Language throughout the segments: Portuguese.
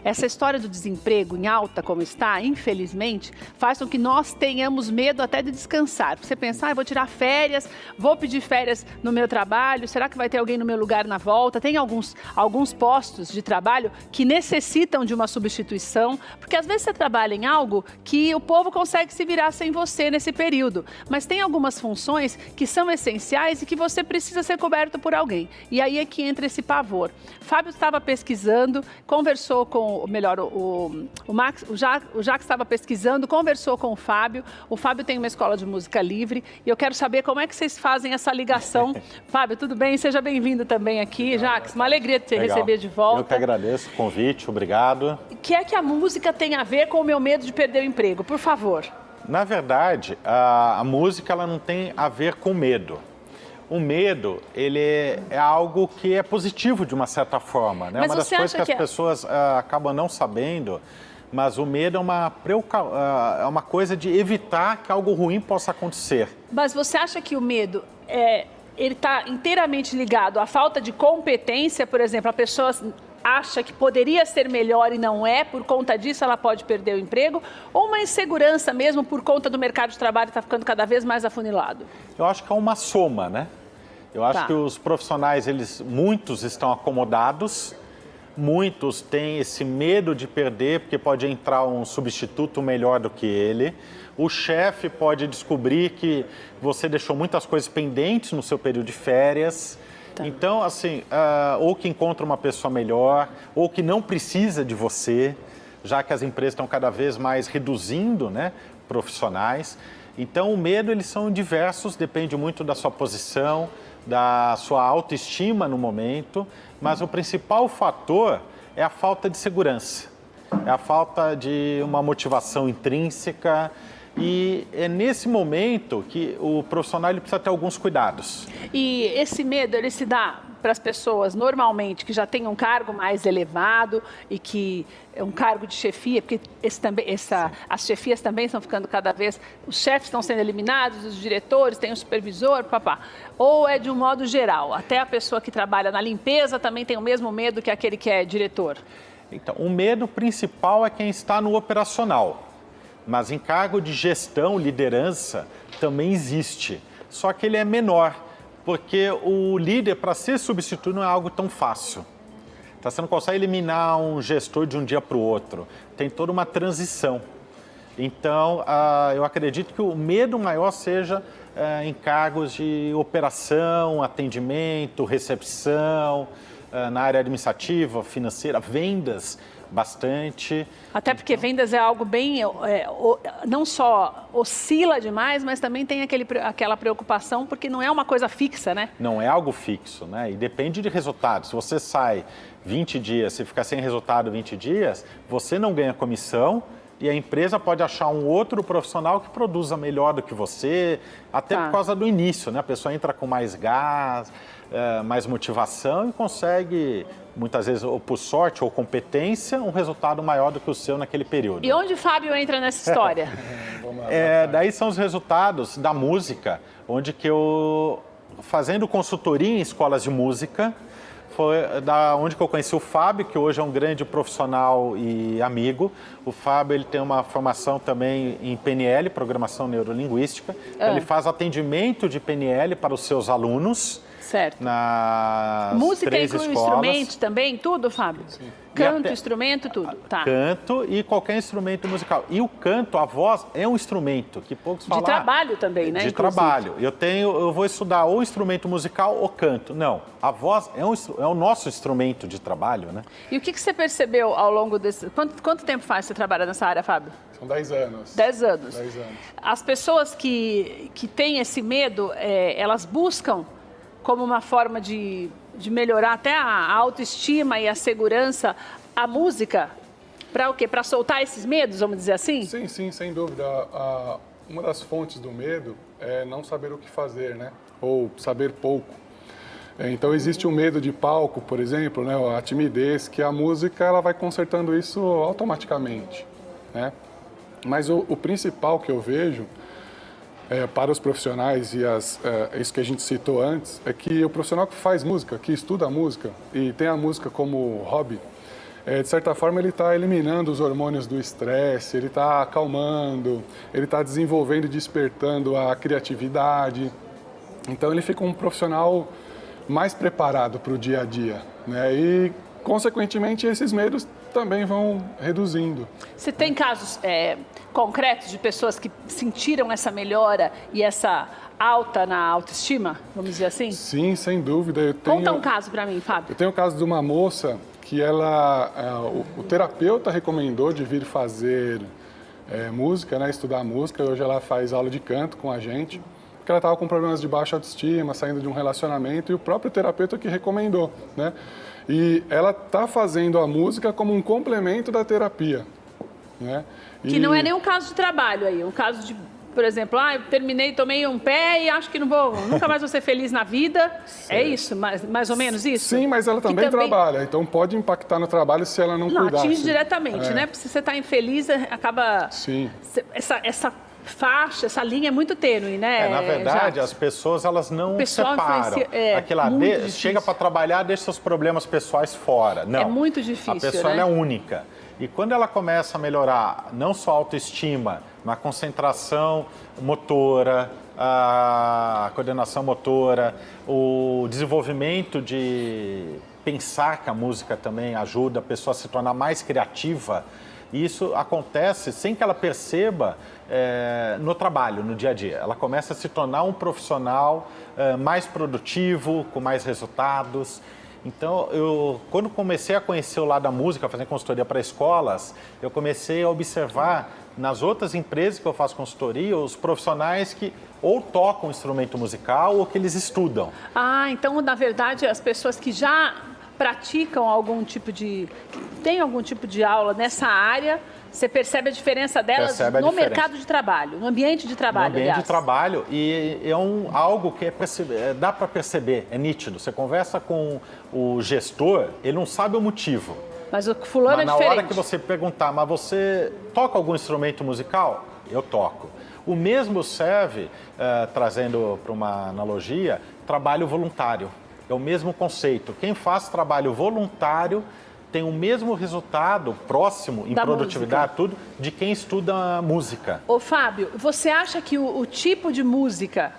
Essa história do desemprego em alta como está, infelizmente, faz com que nós tenhamos medo até de descansar. Você pensar, vou tirar férias, vou pedir férias no meu trabalho, será que vai ter alguém no meu lugar na volta? Tem alguns postos de trabalho que necessitam de uma substituição, porque às vezes você trabalha em algo que o povo consegue se virar sem você nesse período, mas tem algumas funções que são essenciais e que você precisa ser coberto por alguém. E aí é que entra esse pavor. Fábio estava pesquisando, conversou com, o Jacques estava pesquisando, conversou com o Fábio tem uma escola de música livre e eu quero saber como é que vocês fazem essa ligação. Fábio, tudo bem? Seja bem-vindo também aqui. Jacques, uma alegria te receber de volta. Eu que agradeço o convite, obrigado. O que é que a música tem a ver com o meu medo de perder o emprego? Por favor. Na verdade, a música ela não tem a ver com medo. O medo, ele é algo que é positivo de uma certa forma, né? Mas uma das coisas que as pessoas acabam não sabendo, mas o medo é uma coisa de evitar que algo ruim possa acontecer. Mas você acha que o medo ele está inteiramente ligado à falta de competência, por exemplo, a pessoa acha que poderia ser melhor e não é, por conta disso ela pode perder o emprego, ou uma insegurança mesmo por conta do mercado de trabalho que está ficando cada vez mais afunilado? Eu acho que é uma soma, né? Eu acho que os profissionais, muitos estão acomodados, muitos têm esse medo de perder, porque pode entrar um substituto melhor do que ele. O chefe pode descobrir que você deixou muitas coisas pendentes no seu período de férias. Então, assim, ou que encontra uma pessoa melhor, ou que não precisa de você, já que as empresas estão cada vez mais reduzindo, né, profissionais. Então, o medo, eles são diversos, depende muito da sua posição, da sua autoestima no momento, mas o principal fator é a falta de segurança, é a falta de uma motivação intrínseca. E é nesse momento que o profissional ele precisa ter alguns cuidados. E esse medo, ele se dá para as pessoas normalmente que já têm um cargo mais elevado e que é um cargo de chefia, porque as chefias também estão ficando cada vez, os chefes estão sendo eliminados, os diretores, tem o supervisor, papá. Ou é de um modo geral, até a pessoa que trabalha na limpeza também tem o mesmo medo que aquele que é diretor? Então, o medo principal é quem está no operacional. Mas em cargo de gestão, liderança, também existe. Só que ele é menor, porque o líder, para ser substituído, não é algo tão fácil. Então, você não consegue eliminar um gestor de um dia para o outro. Tem toda uma transição. Então, eu acredito que o medo maior seja em cargos de operação, atendimento, recepção, na área administrativa, financeira, vendas, bastante. Até porque vendas é algo bem, não só oscila demais, mas também tem aquela preocupação, porque não é uma coisa fixa, né? Não é algo fixo, né? E depende de resultados. Se você sai 20 dias, se ficar sem resultado 20 dias, você não ganha comissão e a empresa pode achar um outro profissional que produza melhor do que você, até por causa do início, né? A pessoa entra com mais gás, mais motivação e consegue, muitas vezes, ou por sorte ou competência, um resultado maior do que o seu naquele período. E onde o Fábio entra nessa história? Daí são os resultados da música, onde que eu, fazendo consultoria em escolas de música, foi onde que eu conheci o Fábio, que hoje é um grande profissional e amigo. O Fábio ele tem uma formação também em PNL, Programação Neurolinguística. Ele faz atendimento de PNL para os seus alunos. Certo. Nas música 3 inclui escolas. Instrumentos também, tudo, Fábio? Sim. Canto, instrumento, tudo. Tá. Canto e qualquer instrumento musical. E o canto, a voz, é um instrumento que poucos falam. De trabalho também, né? De trabalho. Eu vou estudar ou instrumento musical ou canto. Não, a voz é o nosso instrumento de trabalho, né? E o que você percebeu ao longo desse... Quanto tempo faz que você trabalha nessa área, Fábio? São 10 anos. 10 anos. 10 anos. As pessoas que têm esse medo, elas buscam como uma forma de melhorar até a autoestima e a segurança, a música, para o quê? Para soltar esses medos, vamos dizer assim? Sim, sim, sem dúvida. Uma das fontes do medo é não saber o que fazer, né? Ou saber pouco. Então, existe o medo de palco, por exemplo, né? A timidez, que a música ela vai consertando isso automaticamente, né? Mas o principal que eu vejo para os profissionais e isso que a gente citou antes, é que o profissional que faz música, que estuda a música e tem a música como hobby, de certa forma, ele está eliminando os hormônios do estresse, ele está acalmando, ele está desenvolvendo e despertando a criatividade. Então, ele fica um profissional mais preparado para o dia a dia, né? E, consequentemente, esses medos também vão reduzindo. Você tem casos concretos de pessoas que sentiram essa melhora e essa alta na autoestima, vamos dizer assim? Sim, sem dúvida. Conta um caso para mim, Fábio. Eu tenho o caso de uma moça que o terapeuta recomendou de vir fazer música, né, estudar música. Hoje ela faz aula de canto com a gente, porque ela estava com problemas de baixa autoestima, saindo de um relacionamento, e o próprio terapeuta que recomendou, né? E ela está fazendo a música como um complemento da terapia, né? Que não é nenhum caso de trabalho aí, um caso de, por exemplo, eu terminei, tomei um pé e acho que nunca mais vou ser feliz na vida. É isso? Mais ou menos isso? Sim, mas ela também trabalha, então pode impactar no trabalho se ela não cuidar. Não, atinge diretamente, né? Porque se você está infeliz, acaba... Sim. Essa faixa, essa linha é muito tênue, né? Na verdade, as pessoas, elas não separam. Aquela chega para trabalhar, deixa seus problemas pessoais fora. Não. É muito difícil, a pessoa é única. E quando ela começa a melhorar, não só a autoestima, na concentração motora, a coordenação motora, o desenvolvimento de pensar, que a música também ajuda a pessoa a se tornar mais criativa. E isso acontece sem que ela perceba no trabalho, no dia a dia. Ela começa a se tornar um profissional mais produtivo, com mais resultados. Então, quando comecei a conhecer o lado da música, fazer consultoria para escolas, eu comecei a observar nas outras empresas que eu faço consultoria, os profissionais que ou tocam instrumento musical ou que eles estudam. Então, na verdade, as pessoas que já praticam tem algum tipo de aula nessa área, você percebe a diferença delas mercado de trabalho, no ambiente de trabalho, No ambiente de trabalho, e é algo que dá para perceber, é nítido. Você conversa com o gestor, ele não sabe o motivo. Mas o fulano é diferente. Na hora que você perguntar, mas você toca algum instrumento musical? Eu toco. O mesmo serve, trazendo para uma analogia, trabalho voluntário. É o mesmo conceito. Quem faz trabalho voluntário tem o mesmo resultado próximo em produtividade, tudo, de quem estuda música. Ô, Fábio, você acha que o tipo de música,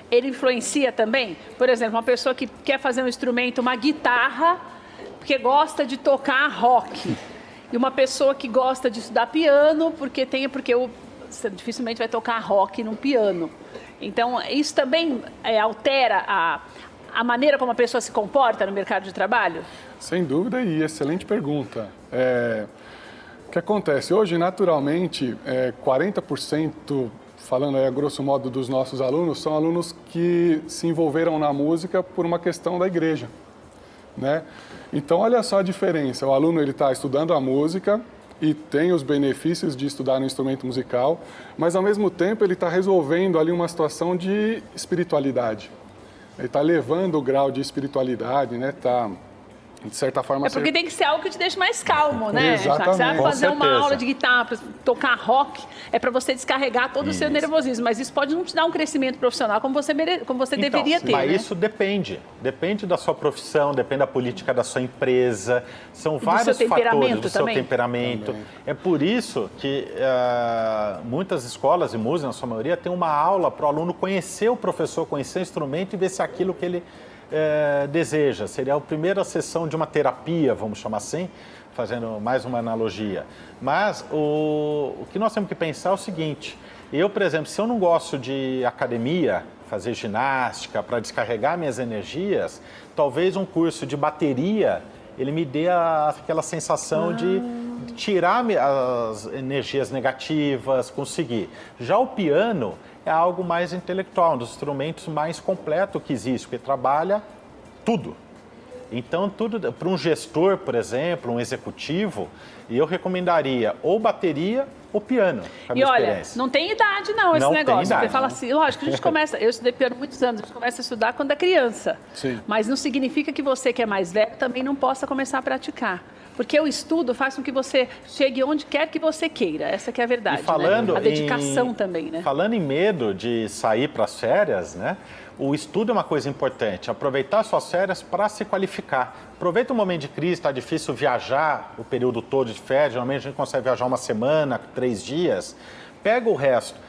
ele influencia também? Por exemplo, uma pessoa que quer fazer um instrumento, uma guitarra, porque gosta de tocar rock. E uma pessoa que gosta de estudar piano, porque você dificilmente vai tocar rock num piano. Então, isso também altera a maneira como a pessoa se comporta no mercado de trabalho? Sem dúvida, e excelente pergunta. O que acontece? Hoje, naturalmente, 40%, falando aí a grosso modo dos nossos alunos, são alunos que se envolveram na música por uma questão da igreja, né? Então, olha só a diferença. O aluno está estudando a música e tem os benefícios de estudar no instrumento musical, mas, ao mesmo tempo, ele está resolvendo ali uma situação de espiritualidade. Ele está levando o grau de espiritualidade, né? De certa forma... porque tem que ser algo que te deixe mais calmo, né? Exatamente. Você vai fazer uma aula de guitarra, para tocar rock, para você descarregar todo o seu nervosismo. Mas isso pode não te dar um crescimento profissional como você deveria ter, Mas isso depende. Depende da sua profissão, depende da política da sua empresa. São vários fatores do seu temperamento. É por isso que muitas escolas de música, na sua maioria, tem uma aula para o aluno conhecer o professor, conhecer o instrumento e ver se aquilo que ele deseja. Seria a primeira sessão de uma terapia, vamos chamar assim, fazendo mais uma analogia. Mas o que nós temos que pensar é o seguinte: eu, por exemplo, se eu não gosto de academia, fazer ginástica para descarregar minhas energias, talvez um curso de bateria ele me dê aquela sensação de tirar as energias negativas, conseguir. Já o piano é algo mais intelectual, um dos instrumentos mais completos que existe, porque trabalha tudo. Então, tudo para um gestor, por exemplo, um executivo, eu recomendaria ou bateria ou piano. E olha, não tem idade não esse negócio. Tem idade, você fala assim, lógico, a gente começa, eu estudei piano há muitos anos, a gente começa a estudar quando é criança. Sim. Mas não significa que você que é mais velho também não possa começar a praticar. Porque o estudo faz com que você chegue onde quer que você queira. Essa que é a verdade, e falando né? A dedicação também, né? Falando em medo de sair para as férias, né? O estudo é uma coisa importante. Aproveitar suas férias para se qualificar. Aproveita o momento de crise, está difícil viajar o período todo de férias. Geralmente a gente consegue viajar uma semana, 3 dias. Pega o resto.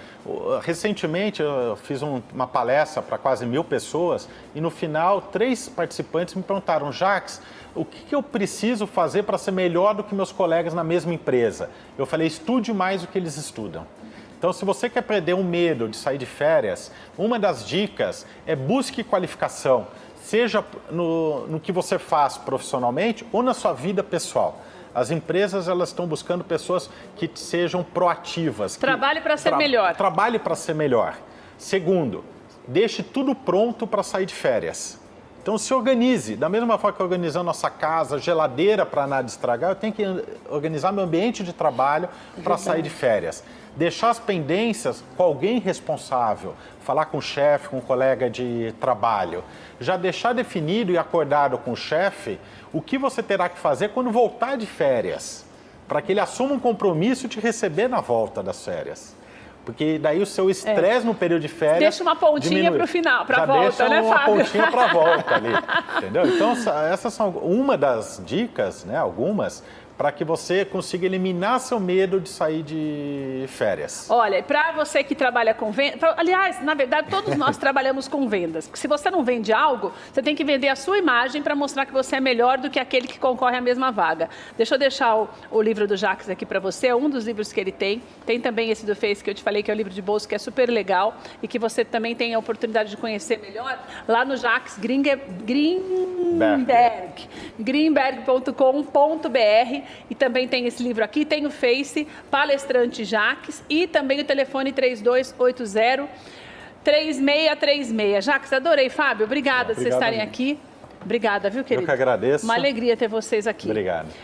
Recentemente eu fiz uma palestra para quase 1000 pessoas e no final 3 participantes me perguntaram: Jacques, o que eu preciso fazer para ser melhor do que meus colegas na mesma empresa? Eu falei: estude mais do que eles estudam. Então, se você quer perder o medo de sair de férias, uma das dicas é busque qualificação, seja no que você faz profissionalmente ou na sua vida pessoal. As empresas, elas estão buscando pessoas que sejam proativas. Trabalhe para ser melhor. Trabalhe para ser melhor. Segundo, deixe tudo pronto para sair de férias. Então, se organize. Da mesma forma que organizando nossa casa, geladeira para nada estragar, eu tenho que organizar meu ambiente de trabalho para sair de férias. Deixar as pendências com alguém responsável, falar com o chefe, com o colega de trabalho. Já deixar definido e acordado com o chefe o que você terá que fazer quando voltar de férias, para que ele assuma um compromisso de te receber na volta das férias. Porque daí o seu estresse no período de férias deixa uma pontinha para o final, para a volta, né, Fábio? Deixa uma pontinha para a volta ali, entendeu? Então, essas são uma das dicas, né, algumas, para que você consiga eliminar seu medo de sair de férias. Olha, para você que trabalha com vendas... Aliás, na verdade, todos nós trabalhamos com vendas. Porque se você não vende algo, você tem que vender a sua imagem para mostrar que você é melhor do que aquele que concorre à mesma vaga. Deixa eu deixar o livro do Jacques aqui para você, é um dos livros que ele tem. Tem também esse do Face, que eu te falei, que é o livro de bolso, que é super legal e que você também tem a oportunidade de conhecer melhor lá no Jacques Greenberg.com.br. E também tem esse livro aqui, tem o Face, Palestrante Jacques, e também o telefone 3280-3636. Jacques, adorei. Fábio, obrigada por vocês estarem aqui. Obrigada, viu, querido? Eu que agradeço. Uma alegria ter vocês aqui. Obrigado.